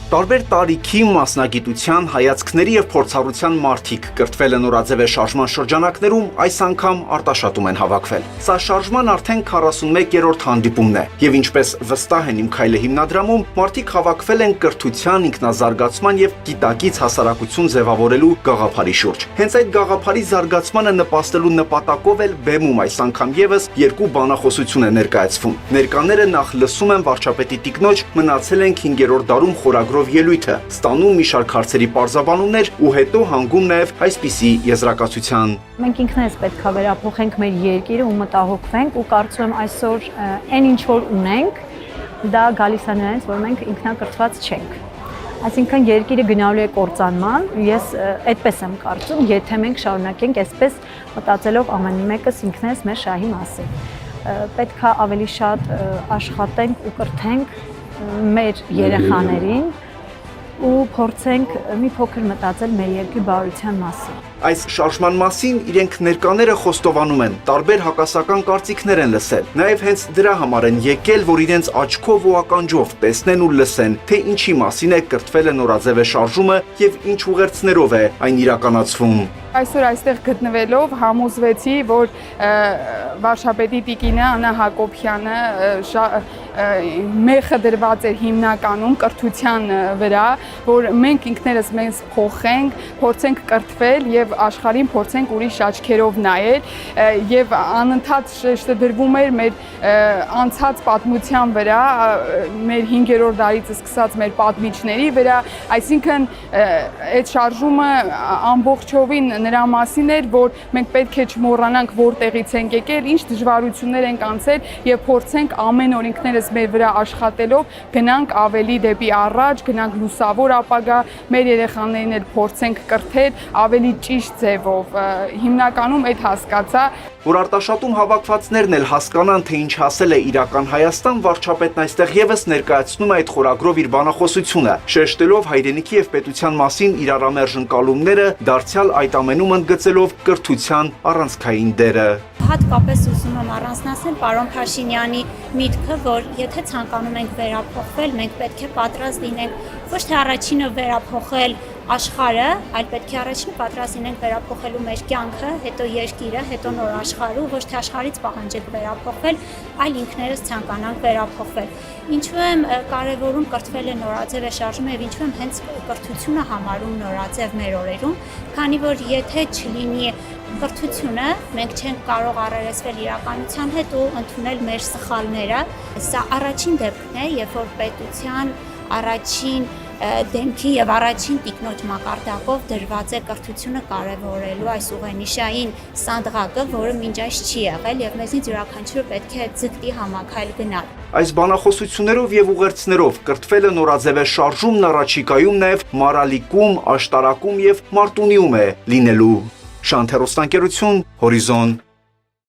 Տարբեր տարիքի մասնագիտության, հայացքների եւ փորձառության մարդիկ կրթվել են նորաձև շարժման շրջանակներում, այս անգամ Արտաշատում են հավաքվել։ Սա շարժման արդեն 41-րդ հանդիպումն է, եւ ինչպես վստահ են Իմ քայլը հիմնադրամում, մարդիկ հավաքվել են կրթության, ինքնազարգացման եւ գիտակից հասարակություն ձևավորելու գաղափարի շուրջ։ Հենց այդ գաղափարի զարգացմանը նպաստելու նպատակով էլ բեմում այս անգամ եւս երկու բանախոսություն է ներկայացվում։ Ներկաները նախ լսում են վարչապետի տիկնոջ, մնացել են 5-րդ դարում խորագրով ելույթը, ստանում մի շարք հարցերի պարզաբանումներ ու հետո հանգում նաև այսպիսի եզրակացության։ Մենք ինքներս պետք է վերափոխենք մեր երկիրը ու մտահոգվենք ու կարծում եմ այսօր այն ինչ որ ունենք, դա գալիս է նրանից, որ մենք ինքնակրթված չենք։ Այսինքն երկիրը գնալու է կործանման, ես այդպես եմ կարծում, եթե մենք շարունակենք այսպես մտածելով ամեն մեկս ինքներս մեր շահի մասին։ Պետք է ավելի շատ աշխատենք ու կրթենք մեր երեխաներին ու փորձենք մի փոքր մտածել մեր երկրի բարության մասին։ Այս շարժման մասին իրենք ներկաները խոստովանում են, տարբեր հակասական կարծիքներ են լսել։ Նաև հենց դրա համար են եկել, որ իրենց աչքով ու ականջով տեսնեն ու լսեն, թե ինչի մասին է կրթվել է նորաձև շարժումը եւ ինչ ուղերձներով է այն իրականացվում։ Այսօր այստեղ գտնվելով համոզվեցի, որ վարչապետի տիկինը Աննա Հակոբյանը մեխը դրված էր հիմնականում կրթության վրա, որ մենք ինքներս մեզ փոխենք, փորձենք կրթվել եւ աշխարհին փորձենք ուրիշ աչքերով նայել եւ անընդհատ շեշտադրվում էր մեր անցած պատմության վրա, մեր 5-րդ դարից սկսած մեր պատմիչների վրա, այսինքն այդ շարժումը ամբողջովին նրա մասին էր, որ մենք պետք է չմոռանանք որտեղից ենք եկել, ինչ դժվարություններ ենք անցել եւ փորձենք ամեն օր ինքներս մեր վրա աշխատելով գնանք ավելի դեպի առաջ, գնանք լուսավոր ապագա, մեր երեխաներին էլ փորձենք կրթել ավելի ճիշտ ձևով։ Հիմնականում այդ հասկացա, որ Արտաշատում հավաքվածներն էլ հասկանան, թե ինչ հասել է իրական Հայաստան, վարչապետն այստեղ եւս ներկայացնում է այդ խորագրով իր բանախոսությունը, շեշտելով հայրենիքի եւ պետության մասին իրարամերժ ընկալումները, դարձյալ այդ ամենում ընդգծելով կրթության առանցքային դերը։ Հատկապես ուզում եմ առանձնացնել պարոն Փաշինյանի միտքը, որ եթե ցանկանում ենք վերափոխվել, մենք պետք է պատրաստ լինենք ոչ թե առաջինը վերափոխել աշխարհը, այլ պետք է առաջինը պատրաստ լինենք վերափոխելու մեր կյանքը, հետո երկիրը, հետո նոր աշխարհը, ոչ թե աշխարհից պահանջենք վերափոխվել, այլ ինքներս ցանկանանք վերափոխվել։ Ինչու եմ կարևորում կրթվել է նորաձև շարժումը եւ ինչու եմ հենց կրթությունը համարում նորաձև մեր օրերում, քանի որ եթե չլինի կրթությունը, մենք չենք կարող առերեսվել իրականության հետ ու ընդունել մեր սխալները։ Սա առաջին դեպքն է, երբ որ պետության առաջին դեմքի եւ առաջին տիկնոջ մակարդակով դրված է կրթությունը կարևորելու այս ուղենիշային սանդղակը, որը մինչ այս չի եղել եւ մեզնից յուրաքանչյուրը պետք է ձգտի համակայել գնալ։ Այս բանախոսություններով եւ ուղերձներով կրթվելը նորաձև շարժումն առաջիկայում նաեւ Մարալիկում, Աշտարակում եւ Մարտունիում է լինելու։ Շանթ հեռուստաընկերություն, Հորիզոն։